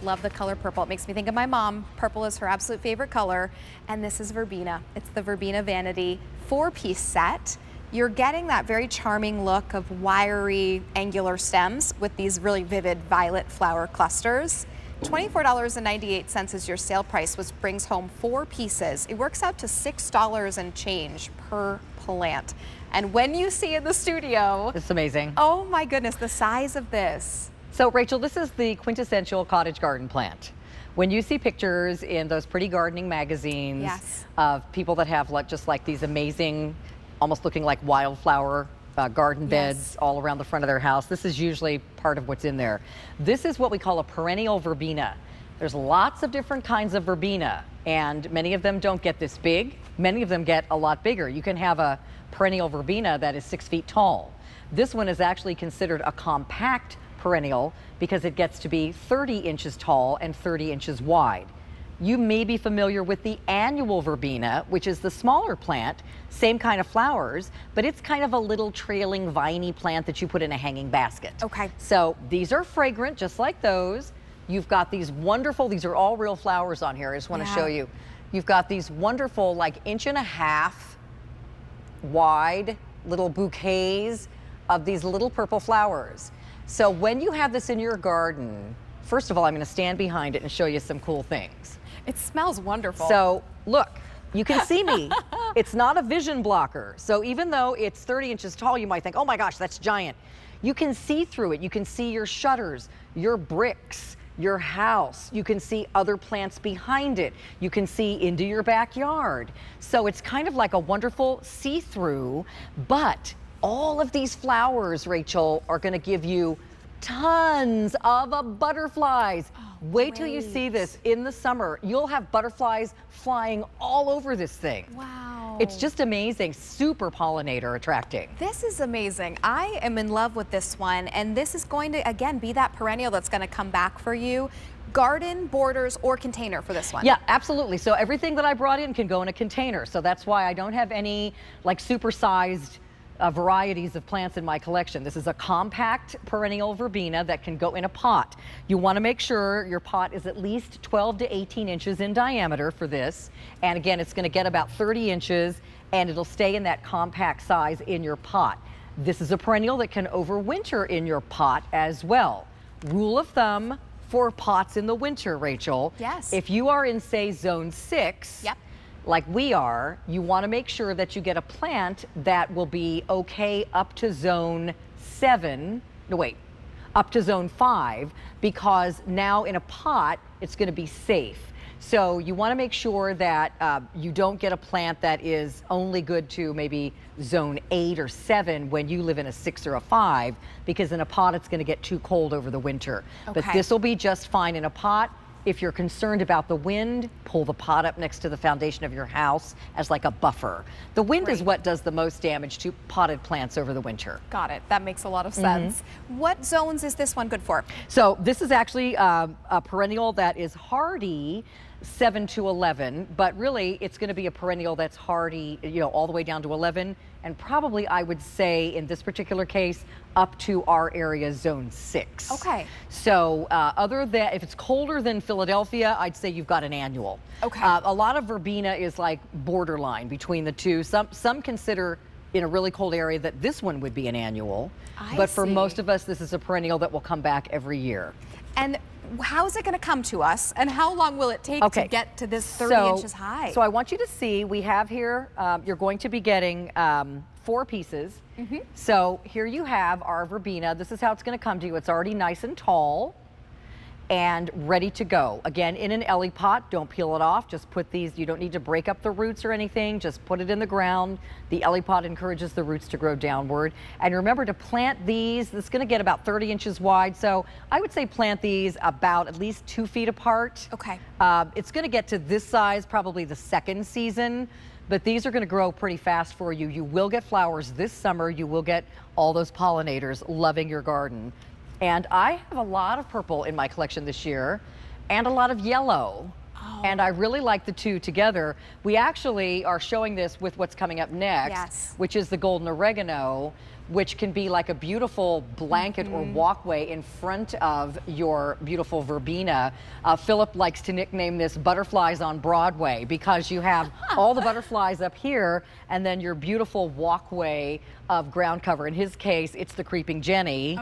Love the color purple. It makes me think of my mom. Purple is her absolute favorite color. And this is Verbena. It's the Verbena Vanity 4-piece set. You're getting that very charming look of wiry, angular stems with these really vivid violet flower clusters. $24.98 is your sale price, which brings home 4 pieces. It works out to $6 and change per plant. And when you see in the studio, it's amazing. Oh my goodness, the size of this. So Rachel, this is the quintessential cottage garden plant. When you see pictures in those pretty gardening magazines of people that have just like these amazing, almost looking like wildflower garden beds all around the front of their house, this is usually part of what's in there. This is what we call a perennial verbena. There's lots of different kinds of verbena, and many of them don't get this big. Many of them get a lot bigger. You can have a perennial verbena that is 6 feet tall. This one is actually considered a compact perennial because it gets to be 30 inches tall and 30 inches wide. You may be familiar with the annual verbena, which is the smaller plant, same kind of flowers, but it's kind of a little trailing viney plant that you put in a hanging basket. Okay. So these are fragrant, just like those. You've got these wonderful, these are all real flowers on here. I just want to show you. You've got these wonderful, like 1.5 inch wide little bouquets of these little purple flowers. So when you have this in your garden, first of all, I'm going to stand behind it and show you some cool things. It smells wonderful. So look, you can see me. It's not a vision blocker. So even though it's 30 inches tall, you might think, oh my gosh, that's giant. You can see through it. You can see your shutters, your bricks, your house. You can see other plants behind it. You can see into your backyard. So it's kind of like a wonderful see-through, but all of these flowers, Rachel, are going to give you tons of butterflies. Wait till you see this in the summer. You'll have butterflies flying all over this thing. Wow. It's just amazing. Super pollinator attracting. This is amazing. I am in love with this one, and this is going to, again, be that perennial that's going to come back for you. Garden, borders, or container for this one? Yeah, absolutely. So everything that I brought in can go in a container. So that's why I don't have any like supersized varieties of plants in my collection. This is a compact perennial verbena that can go in a pot. You want to make sure your pot is at least 12 to 18 inches in diameter for this. And again, it's going to get about 30 inches and it'll stay in that compact size in your pot. This is a perennial that can overwinter in your pot as well. Rule of thumb for pots in the winter, Rachel. Yes. If you are in, say, zone 6, like we are, you want to make sure that you get a plant that will be okay up to zone 7, no wait, up to zone 5, because now in a pot, it's going to be safe. So you want to make sure that you don't get a plant that is only good to maybe zone 8 or 7 when you live in a 6 or a 5, because in a pot it's going to get too cold over the winter. Okay. But this will be just fine in a pot. If you're concerned about the wind, pull the pot up next to the foundation of your house as like a buffer. The wind is what does the most damage to potted plants over the winter. Got it. That makes a lot of sense. What zones is this one good for? So this is actually a perennial that is hardy 7 to 11, but really it's going to be a perennial that's hardy, you know, all the way down to 11, and probably I would say in this particular case up to our area zone 6. Okay. So other than, if it's colder than Philadelphia, I'd say you've got an annual. Okay. A lot of verbena is like borderline between the two. Some consider in a really cold area that this one would be an annual, but for most of us this is a perennial that will come back every year. And how is it going to come to us, and how long will it take to get to this 30 inches high? So I want you to see, we have here, you're going to be getting 4 pieces. So here you have our verbena. This is how it's going to come to you. It's already nice and tall and ready to go. Again, in an Ellie pot, don't peel it off. Just put these, you don't need to break up the roots or anything. Just put it in the ground. The Ellie pot encourages the roots to grow downward. And remember to plant these. This is going to get about 30 inches wide. So I would say plant these about at least 2 feet apart. Okay. It's going to get to this size probably the second season. But these are going to grow pretty fast for you. You will get flowers this summer. You will get all those pollinators loving your garden. And I have a lot of purple in my collection this year and a lot of yellow. And I really like the two together. We actually are showing this with what's coming up next, which is the golden oregano, which can be like a beautiful blanket or walkway in front of your beautiful verbena. Philip likes to nickname this butterflies on Broadway, because you have all the butterflies up here and then your beautiful walkway of ground cover. In his case, it's the creeping Jenny,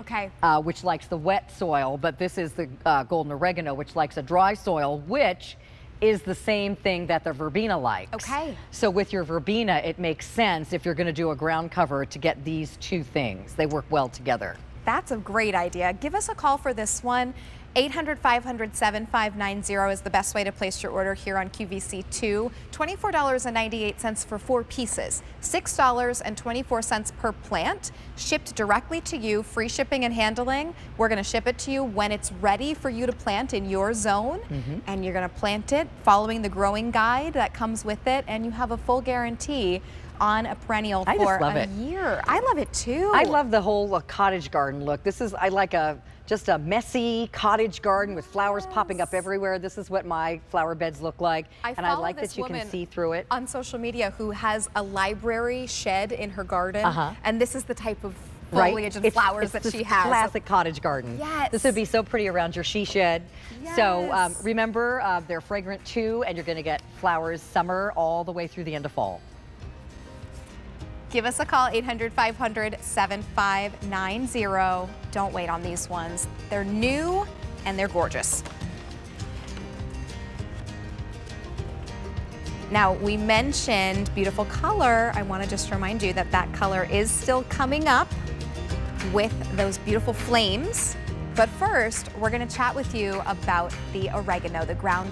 which likes the wet soil, but this is the golden oregano, which likes a dry soil, which is the same thing that the verbena likes. Okay. So with your verbena, it makes sense if you're going to do a ground cover to get these two things. They work well together. That's a great idea. Give us a call for this one. 800-500-7590 is the best way to place your order here on QVC2. $24.98 for 4 pieces, $6.24 per plant, shipped directly to you, free shipping and handling. We're going to ship it to you when it's ready for you to plant in your zone, and you're going to plant it following the growing guide that comes with it, and you have a full guarantee on a perennial for a year. I love it too. I love the whole cottage garden look. This is, I like just a messy cottage garden with flowers popping up everywhere. This is what my flower beds look like. And I like that you can see through it. On social media who has a library shed in her garden, and this is the type of foliage and flowers that she has. Classic cottage garden. Yes. This would be so pretty around your she shed. Yes. So remember, they're fragrant too, and you're going to get flowers summer all the way through the end of fall. Give us a call, 800-500-7590. Don't wait on these ones. They're new and they're gorgeous. Now, we mentioned beautiful color. I want to just remind you that that color is still coming up with those beautiful flames. But first, we're going to chat with you about the oregano, the ground